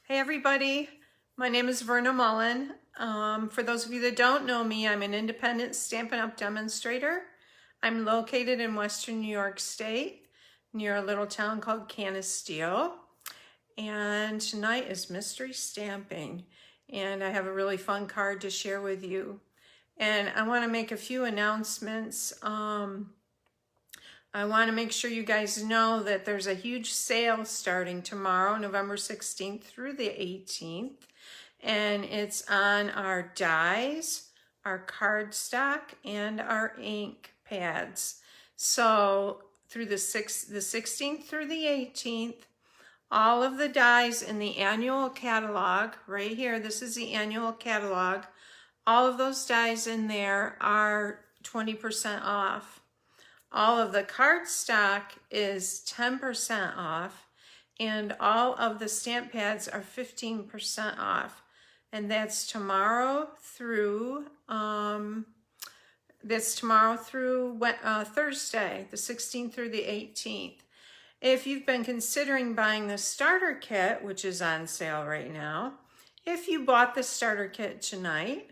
Hey everybody, my name is Verna Mullen. For those of you that don't know me, I'm an independent Stampin' Up! Demonstrator. I'm located in Western New York State, near a little town called Canisteo. And tonight is Mystery Stamping. And I have a really fun card to share with you. And I want to make a few announcements. I want to make sure you guys know that there's a huge sale starting tomorrow, November 16th through the 18th. And it's on our dies, our cardstock, and our ink pads. So through the 16th through the 18th, all of the dies in the annual catalog, right here, this is the annual catalog, all of those dies in there are 20% off. All of the cardstock is 10% off, and all of the stamp pads are 15% off. And that's tomorrow through Thursday, the 16th through the 18th. If you've been considering buying the starter kit, which is on sale right now, if you bought the starter kit tonight,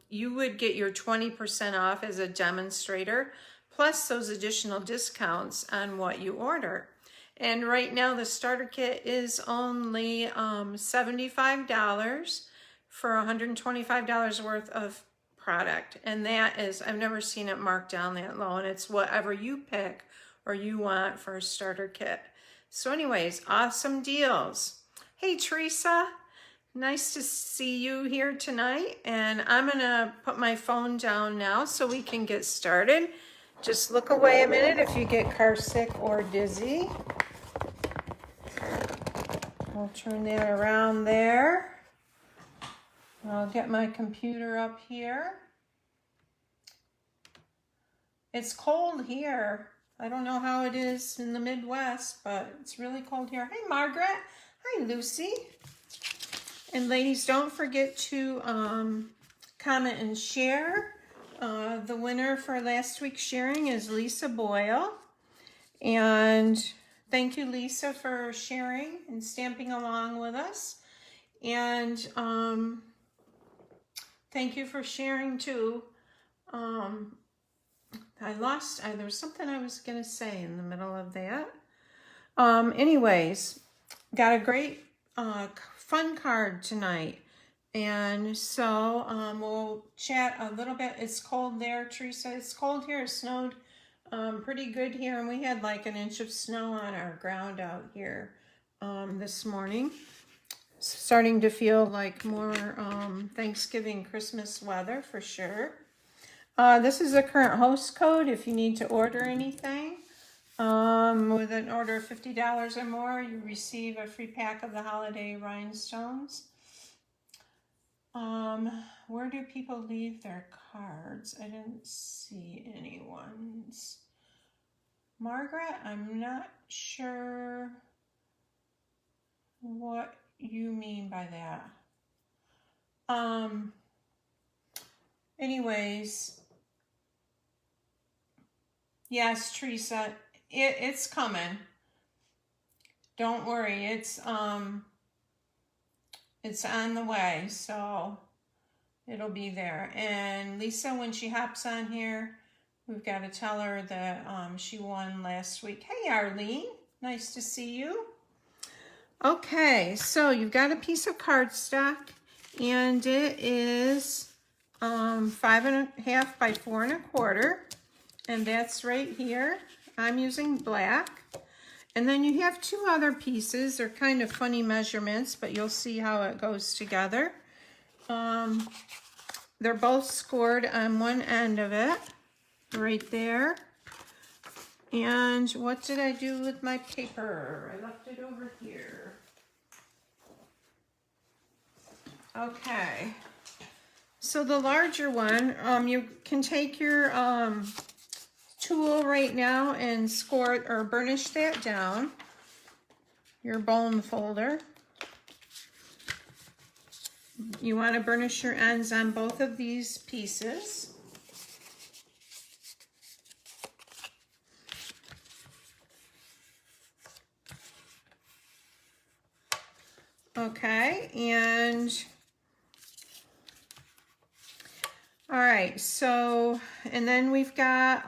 you would get your 20% off as a demonstrator, plus those additional discounts on what you order. And right now the starter kit is only $75 for $125 worth of product. And that is, I've never seen it marked down that low, and it's whatever you pick or you want for a starter kit. So anyways, awesome deals. Hey Teresa. Nice to see you here tonight, and I'm gonna put my phone down now so we can get started. Just look away a minute if you get car sick or dizzy. I'll turn that around there. I'll get my computer up here. It's cold here. I don't know how it is in the Midwest, but it's really cold here. Hey Margaret. Hi Lucy. And ladies, don't forget to comment and share. The winner for last week's sharing is Lisa Boyle. And thank you, Lisa, for sharing and stamping along with us. And thank you for sharing too. There was something I was going to say in the middle of that. Anyways, got a great fun card tonight, and so we'll chat a little bit. It's cold there, Teresa. It's cold here. It snowed pretty good here, and we had like an inch of snow on our ground out here this morning. Starting to feel like more Thanksgiving, Christmas weather for sure. This is the current host code if you need to order anything. With an order of $50 or more, you receive a free pack of the holiday rhinestones. Where do people leave their cards? I didn't see anyone's. Margaret, I'm not sure what you mean by that. Anyways, yes, Teresa. It's coming. Don't worry. It's on the way, so it'll be there. And Lisa, when she hops on here, we've got to tell her that she won last week. Hey, Arlene. Nice to see you. Okay, so you've got a piece of cardstock, and it is 5.5 by 4 1/4, and that's right here. I'm using black. And then you have two other pieces. They're kind of funny measurements, but you'll see how it goes together. They're both scored on one end of it, right there. And what did I do with my paper? I left it over here. Okay. So the larger one, you can take your tool right now and score it or burnish that down, your bone folder. You want to burnish your ends on both of these pieces. Okay, and all right, so, and then we've got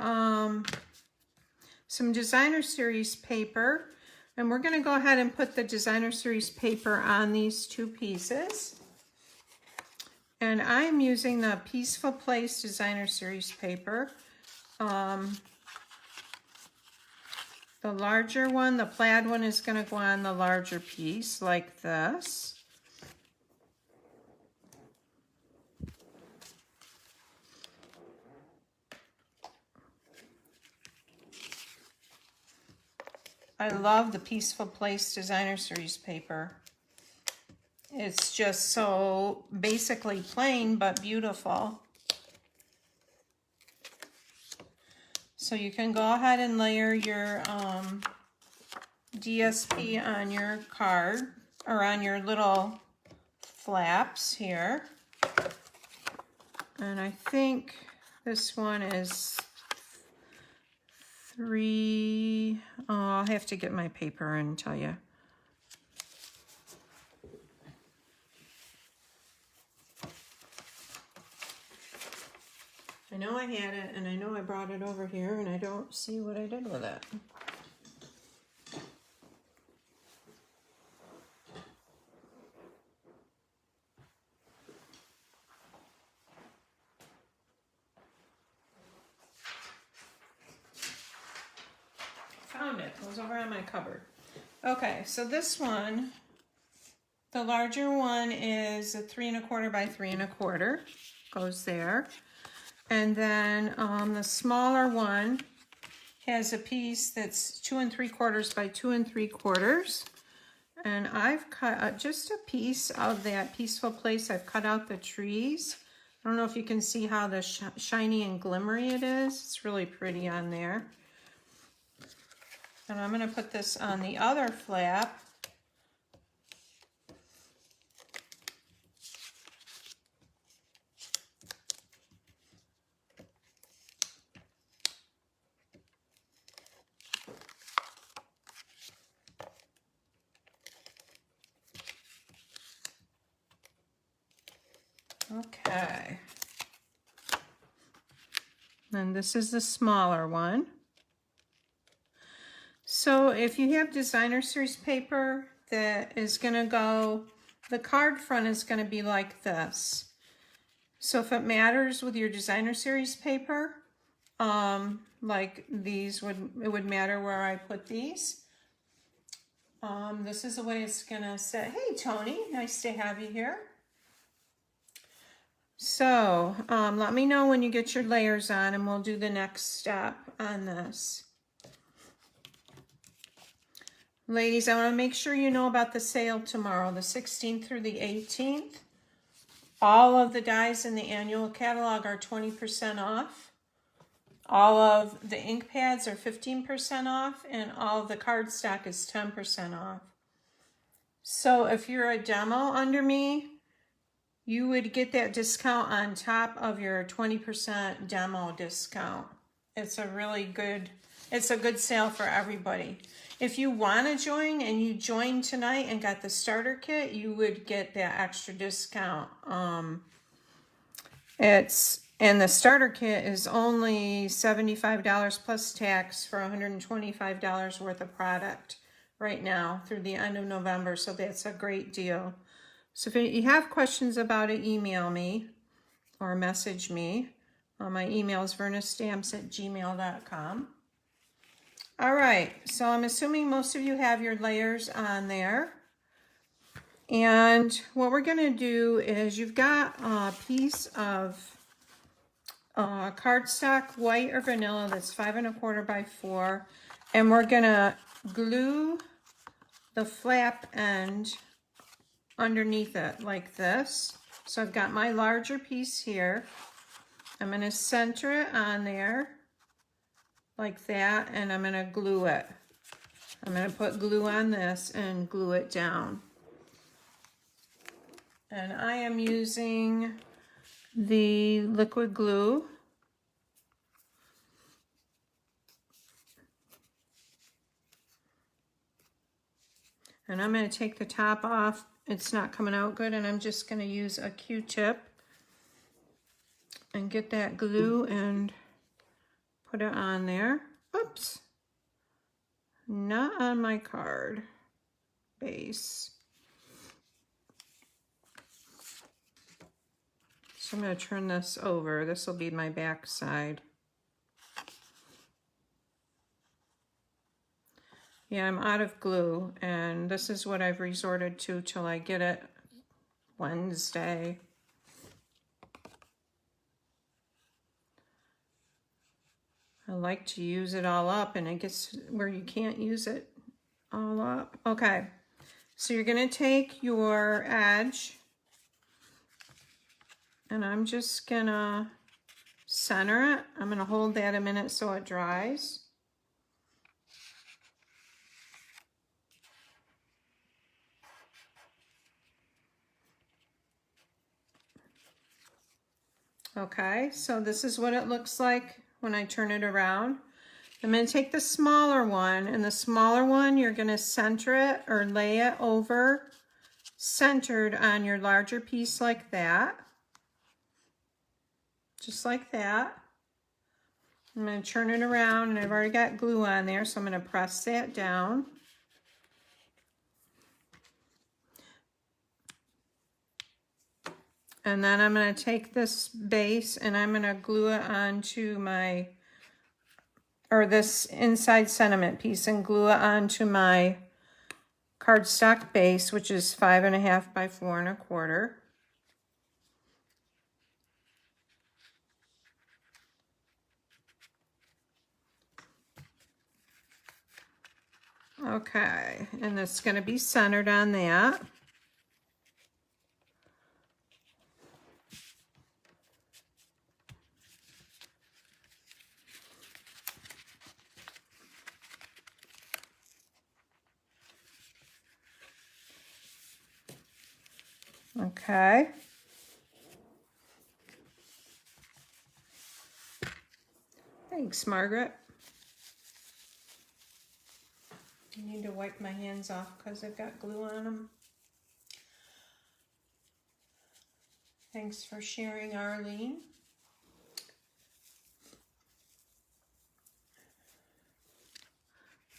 some designer series paper, and we're gonna go ahead and put the designer series paper on these two pieces. And I'm using the Peaceful Place designer series paper. The larger one, the plaid one, is gonna go on the larger piece like this. I love the Peaceful Place designer series paper. It's just so basically plain but beautiful. So you can go ahead and layer your DSP on your card or on your little flaps here. And I think this one is 3. Oh, I'll have to get my paper and tell you. I know I had it, and I know I brought it over here, and I don't see what I did with it. Found it. It was over on my cupboard. Okay, so this one, the larger one is a 3 1/4 by 3 1/4. Goes there. And then the smaller one has a piece that's 2 3/4 by 2 3/4. And I've cut just a piece of that Peaceful Place. I've cut out the trees. I don't know if you can see how the shiny and glimmery it is. It's really pretty on there. And I'm going to put this on the other flap. Okay. And this is the smaller one. So if you have designer series paper that is going to go, the card front is going to be like this. So if it matters with your designer series paper, like these it would matter where I put these. This is the way it's going to sit. Hey, Tony, nice to have you here. So let me know when you get your layers on, and we'll do the next step on this. Ladies, I want to make sure you know about the sale tomorrow, the 16th through the 18th. All of the dies in the annual catalog are 20% off. All of the ink pads are 15% off, and all of the cardstock is 10% off. So if you're a demo under me, you would get that discount on top of your 20% demo discount. It's a really good, it's a good sale for everybody. If you want to join and you joined tonight and got the starter kit, you would get that extra discount. And the starter kit is only $75 plus tax for $125 worth of product right now through the end of November. So that's a great deal. So if you have questions about it, email me or message me. My email is vernastamps@gmail.com. All right, so I'm assuming most of you have your layers on there. And what we're going to do is you've got a piece of cardstock, white or vanilla, that's 5 1/4 by 4. And we're going to glue the flap end underneath it like this. So I've got my larger piece here. I'm going to center it on there like that, and I'm going to glue it. I'm going to put glue on this and glue it down. And I am using the liquid glue. And I'm going to take the top off it's not coming out good, and I'm just going to use a Q-tip and get that glue and put it on there. Oops, not on my card base. So I'm going to turn this over. This will be my back side. Yeah, I'm out of glue, and this is what I've resorted to till I get it Wednesday. I like to use it all up, and it gets where you can't use it all up. Okay, so you're going to take your edge, and I'm just going to center it. I'm going to hold that a minute so it dries. Okay, so this is what it looks like when I turn it around. I'm going to take the smaller one, and the smaller one, you're going to center it or lay it over, centered on your larger piece like that. Just like that. I'm going to turn it around, and I've already got glue on there, so I'm going to press that down. And then I'm going to take this base and I'm going to glue it onto my, or this inside sentiment piece, and glue it onto my cardstock base, which is 5.5 by 4.25. Okay, and it's going to be centered on that. Okay. Thanks, Margaret. I need to wipe my hands off because I've got glue on them. Thanks for sharing, Arlene.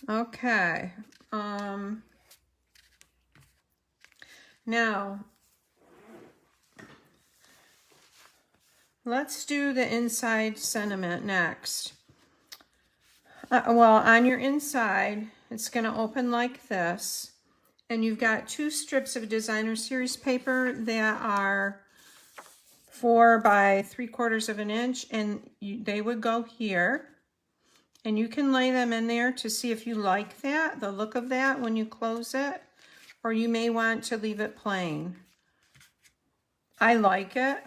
Okay. Now, let's do the inside sentiment next. Well, on your inside, it's going to open like this, and you've got 2 strips of designer series paper that are 4 by 3/4 of an inch, and they would go here, and you can lay them in there to see if you like that, the look of that when you close it, or you may want to leave it plain. I like it.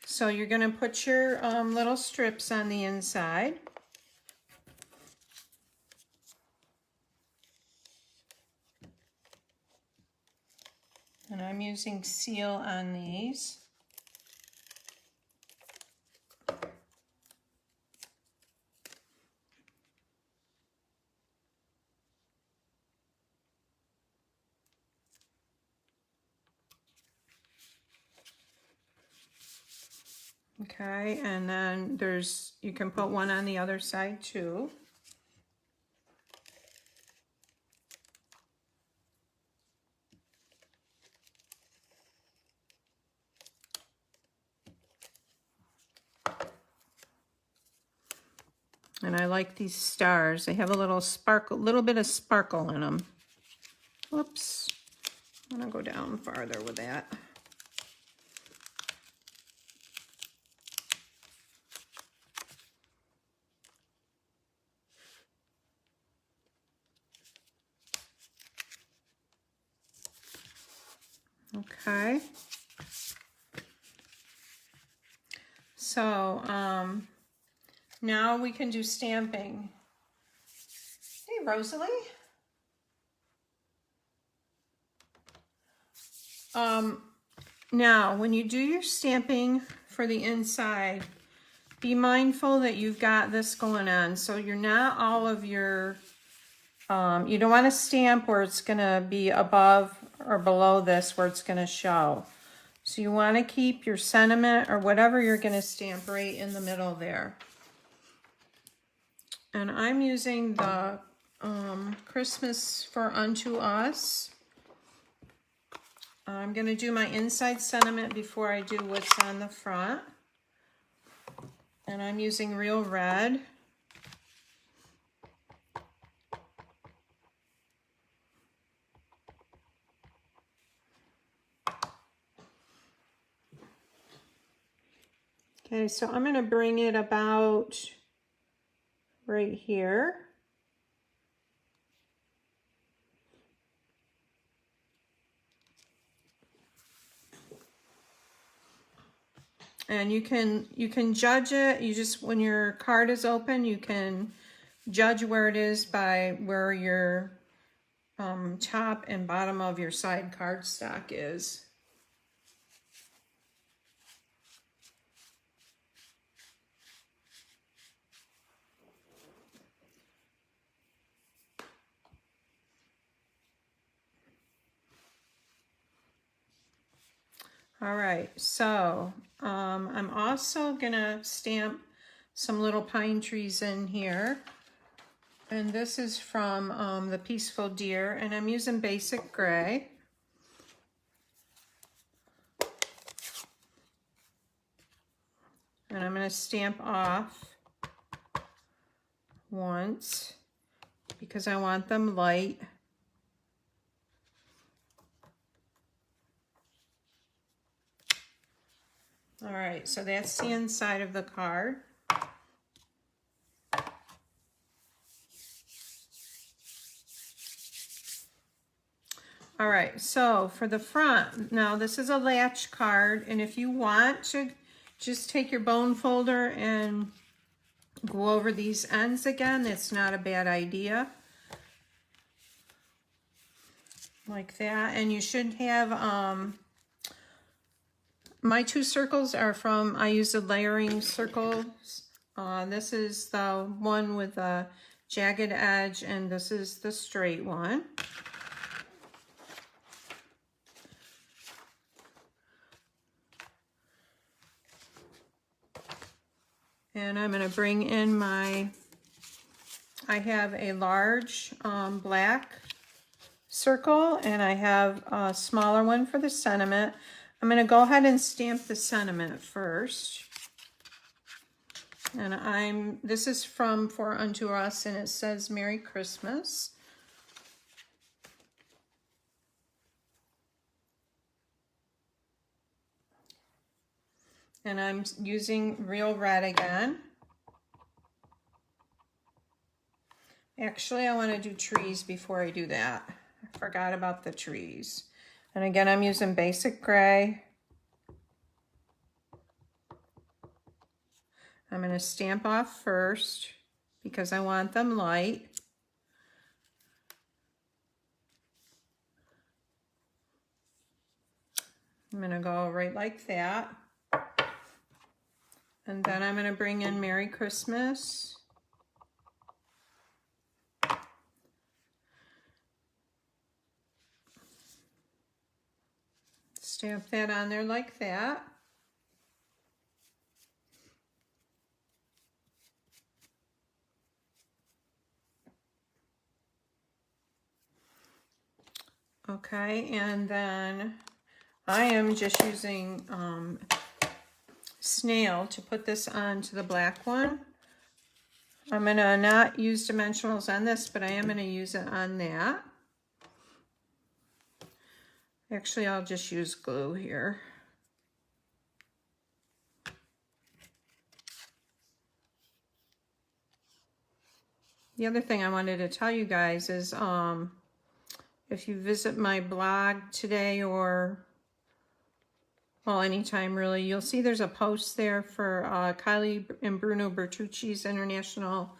So you're going to put your little strips on the inside. And I'm using seal on these. Okay, and then you can put one on the other side too. And I like these stars. They have a little sparkle, little bit of sparkle in them. Whoops. I'm gonna go down farther with that. Okay. So, now we can do stamping. Hey, Rosalie. Now, when you do your stamping for the inside, be mindful that you've got this going on. So you're not all of your, you don't want to stamp where it's going to be above or below this where it's going to show. So you want to keep your sentiment or whatever you're going to stamp right in the middle there. And I'm using the Christmas for Unto Us. I'm going to do my inside sentiment before I do what's on the front. And I'm using Real Red. Okay, so I'm going to bring it about right here. And you can judge it. You just, when your card is open, you can judge where it is by where your top and bottom of your side cardstock is. All right, so I'm also gonna stamp some little pine trees in here. And this is from the Peaceful Deer, and I'm using basic gray. And I'm gonna stamp off once because I want them light. All right, so that's the inside of the card. All right, so for the front, now this is a Latch card, and if you want to just take your bone folder and go over these ends again, that's not a bad idea. Like that, and you should have, my two circles are from, I use the layering circles. This is the one with a jagged edge, and this is the straight one. And I'm going to bring in my, I have a large black circle, and I have a smaller one for the sentiment. I'm going to go ahead and stamp the sentiment first. And this is from For Unto Us, and it says Merry Christmas. And I'm using Real Red again. Actually, I want to do trees before I do that. I forgot about the trees. And again, I'm using basic gray. I'm going to stamp off first because I want them light. I'm going to go right like that. And then I'm going to bring in Merry Christmas. Stamp that on there like that. Okay, and then I am just using Snail to put this onto the black one. I'm going to not use dimensionals on this, but I am going to use it on that. Actually, I'll just use glue here. The other thing I wanted to tell you guys is if you visit my blog today or, well, anytime really, you'll see there's a post there for Kylie and Bruno Bertucci's International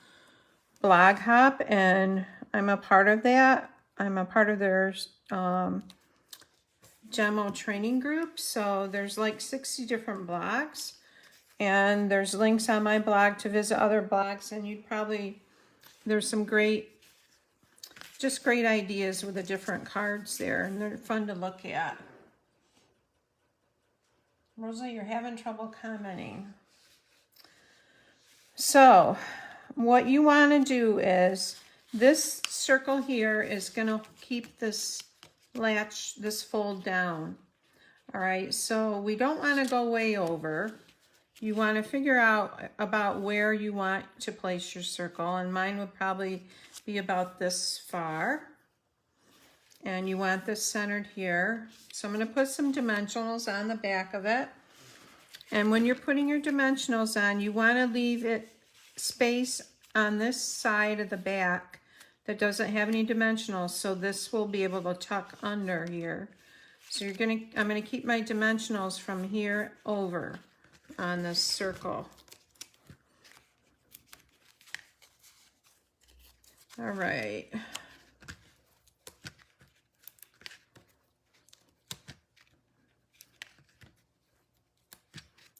Blog Hop, and I'm a part of that. I'm a part of their demo training group, so there's like 60 different blogs, and there's links on my blog to visit other blogs, and you'd probably, there's some great just great ideas with the different cards there, and they're fun to look at. Rosa, you're having trouble commenting. So what you want to do is, this circle here is going to keep this latch, this fold down. All right, so we don't want to go way over. You want to figure out about where you want to place your circle, and mine would probably be about this far. And you want this centered here. So I'm going to put some dimensionals on the back of it. And when you're putting your dimensionals on, you want to leave it space on this side of the back that doesn't have any dimensionals, so this will be able to tuck under here. So I'm gonna keep my dimensionals from here over on this circle. All right.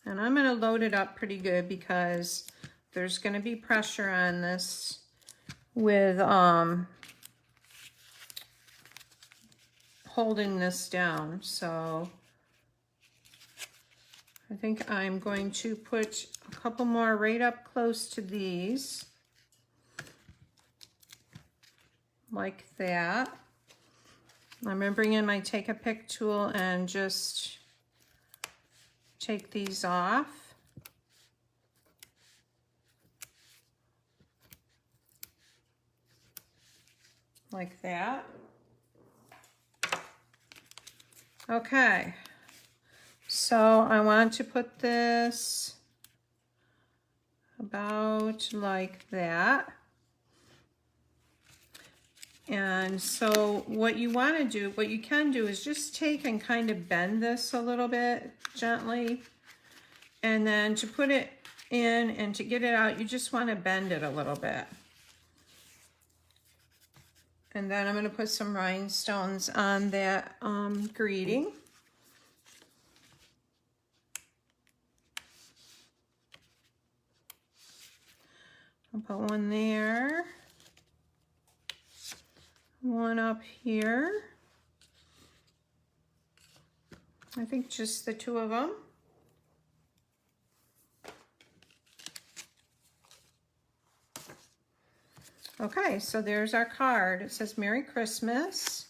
And I'm gonna load it up pretty good because there's gonna be pressure on this with holding this down. So I think I'm going to put a couple more right up close to these, like that. I'm gonna bring in my take a pick tool and just take these off. Like that. Okay, so I want to put this about like that. And so what you want to do, what you can do is just take and kind of bend this a little bit gently. And then to put it in and to get it out, you just want to bend it a little bit. And then I'm going to put some rhinestones on that greeting. I'll put one there, one up here. I think just the two of them. Okay, so there's our card. It says Merry Christmas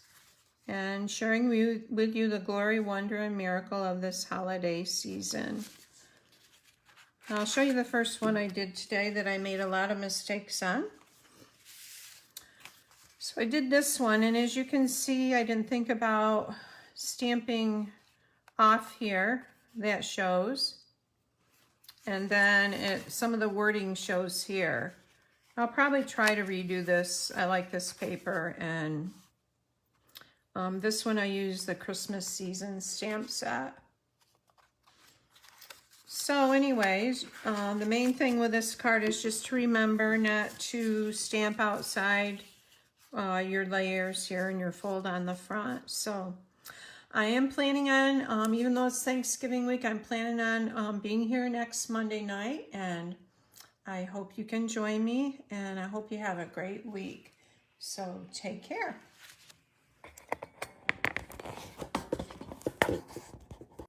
and sharing with you the glory, wonder, and miracle of this holiday season. I'll show you the first one I did today that I made a lot of mistakes on. So I did this one, and as you can see, I didn't think about stamping off here. That shows. And then some of the wording shows here. I'll probably try to redo this. I like this paper, and this one I use the Christmas season stamp set. So anyways, the main thing with this card is just to remember not to stamp outside your layers here in your fold on the front. So I am planning on, even though it's Thanksgiving week, I'm planning on being here next Monday night, and I hope you can join me, and I hope you have a great week. So take care.